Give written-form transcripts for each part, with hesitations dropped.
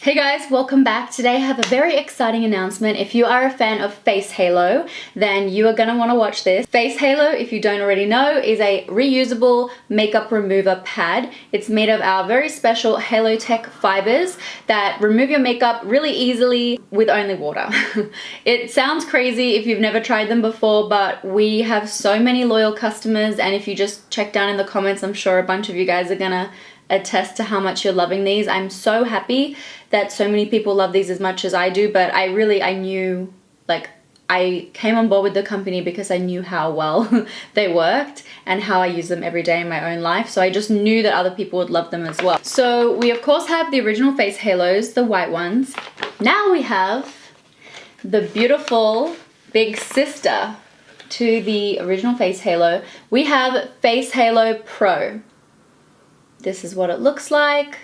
Hey guys, welcome back. Today I have a very exciting announcement. If you are a fan of Face Halo, then you are gonna wanna watch this. Face Halo, if you don't already know, is a reusable makeup remover pad. It's made of our very special Halo Tech fibers that remove your makeup really easily with only water. It sounds crazy if you've never tried them before, but we have so many loyal customers, and if you just check down in the comments, I'm sure a bunch of you guys are gonna attest to how much you're loving these. I'm so happy that so many people love these as much as I do, but I knew, like, I came on board with the company because I knew how well they worked and how I use them every day in my own life. So I just knew that other people would love them as well. So we of course have the original Face Halos, the white ones. Now we have the beautiful big sister to the original Face Halo. We have Face Halo Pro. This is what it looks like.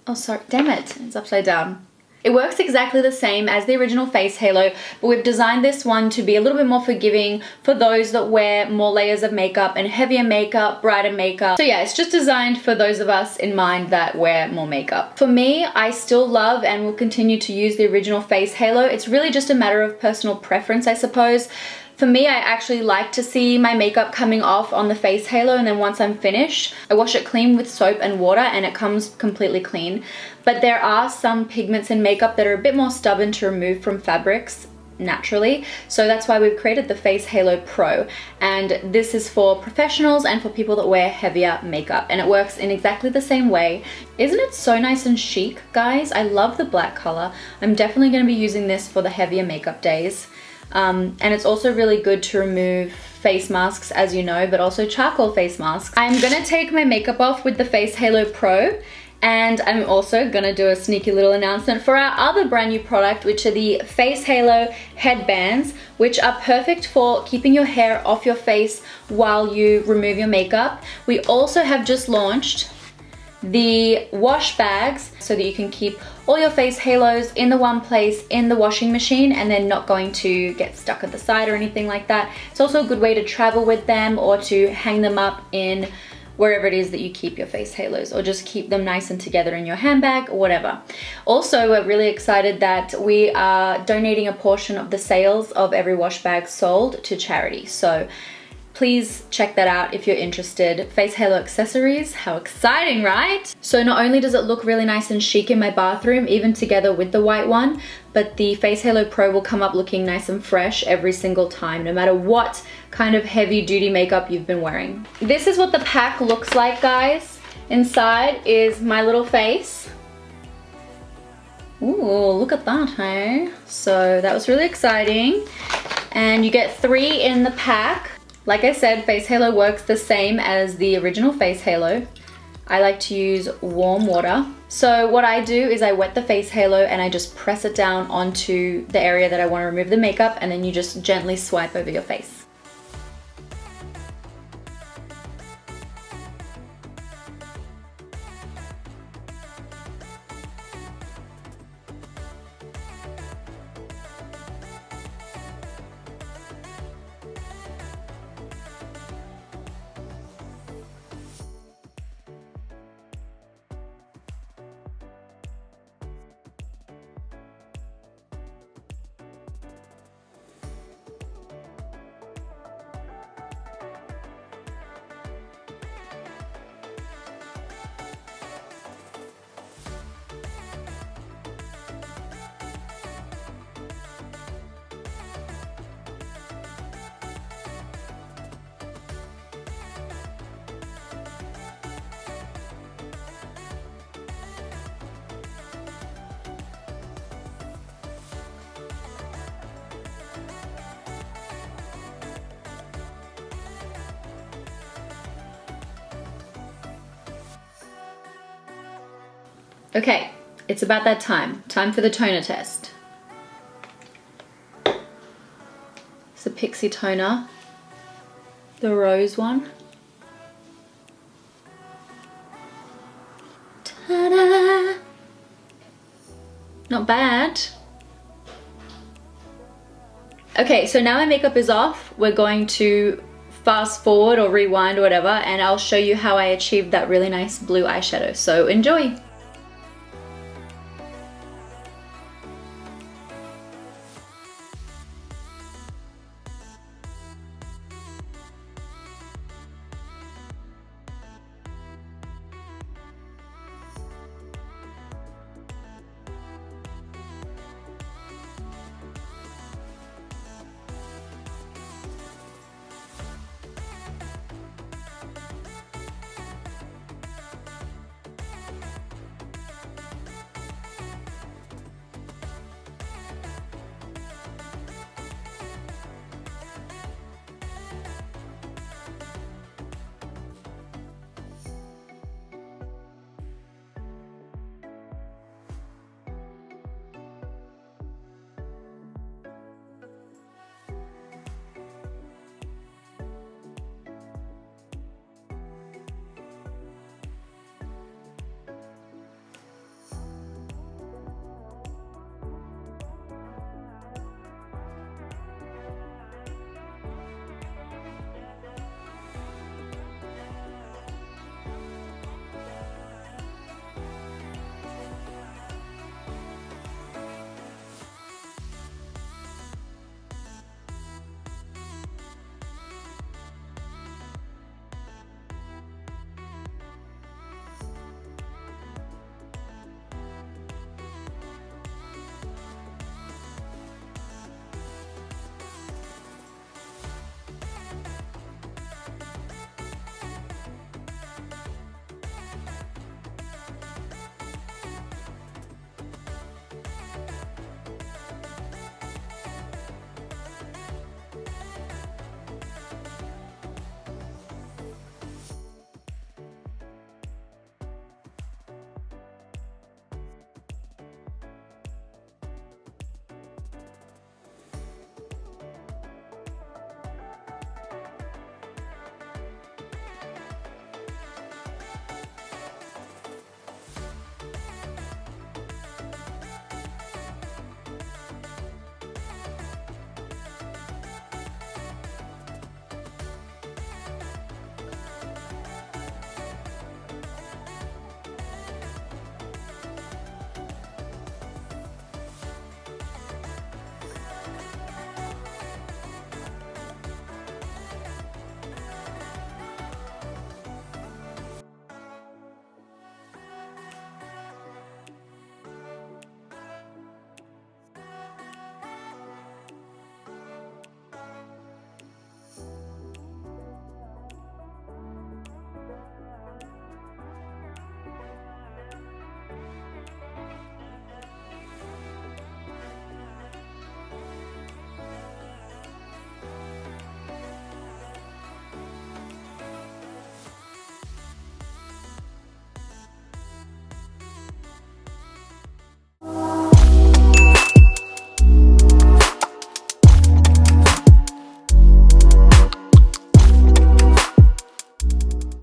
Oh, sorry, damn it, it's upside down. It works exactly the same as the original Face Halo, but we've designed this one to be a little bit more forgiving for those that wear more layers of makeup and heavier makeup, brighter makeup. So yeah, it's just designed for those of us in mind that wear more makeup. For me, I still love and will continue to use the original Face Halo. It's really just a matter of personal preference, I suppose. For me, I actually like to see my makeup coming off on the Face Halo, and then once I'm finished, I wash it clean with soap and water and it comes completely clean. But there are some pigments in makeup that are a bit more stubborn to remove from fabrics naturally. So that's why we've created the Face Halo Pro. And this is for professionals and for people that wear heavier makeup. And it works in exactly the same way. Isn't it so nice and chic, guys? I love the black color. I'm definitely going to be using this for the heavier makeup days. And it's also really good to remove face masks, as you know, but also charcoal face masks. I'm gonna take my makeup off with the Face Halo Pro, and I'm also gonna do a sneaky little announcement for our other brand new product, which are the Face Halo Headbands, which are perfect for keeping your hair off your face while you remove your makeup. We also have just launched the wash bags so that you can keep all your face halos in the one place in the washing machine and they're not going to get stuck at the side or anything like that. It's also a good way to travel with them or to hang them up in wherever it is that you keep your face halos, or just keep them nice and together in your handbag or whatever. Also, we're really excited that we are donating a portion of the sales of every wash bag sold to charity. So please check that out if you're interested. Face Halo accessories, how exciting, right? So not only does it look really nice and chic in my bathroom, even together with the white one, but the Face Halo Pro will come up looking nice and fresh every single time, no matter what kind of heavy duty makeup you've been wearing. This is what the pack looks like, guys. Inside is my little face. Ooh, look at that, hey? So that was really exciting. And you get 3 in the pack. Like I said, Face Halo works the same as the original Face Halo. I like to use warm water. So what I do is I wet the Face Halo and I just press it down onto the area that I want to remove the makeup, and then you just gently swipe over your face. Okay, it's about that time. Time for the toner test. It's a Pixie toner, the rose one. Ta-da! Not bad. Okay, so now my makeup is off. We're going to fast forward or rewind or whatever, and I'll show you how I achieved that really nice blue eyeshadow. So enjoy.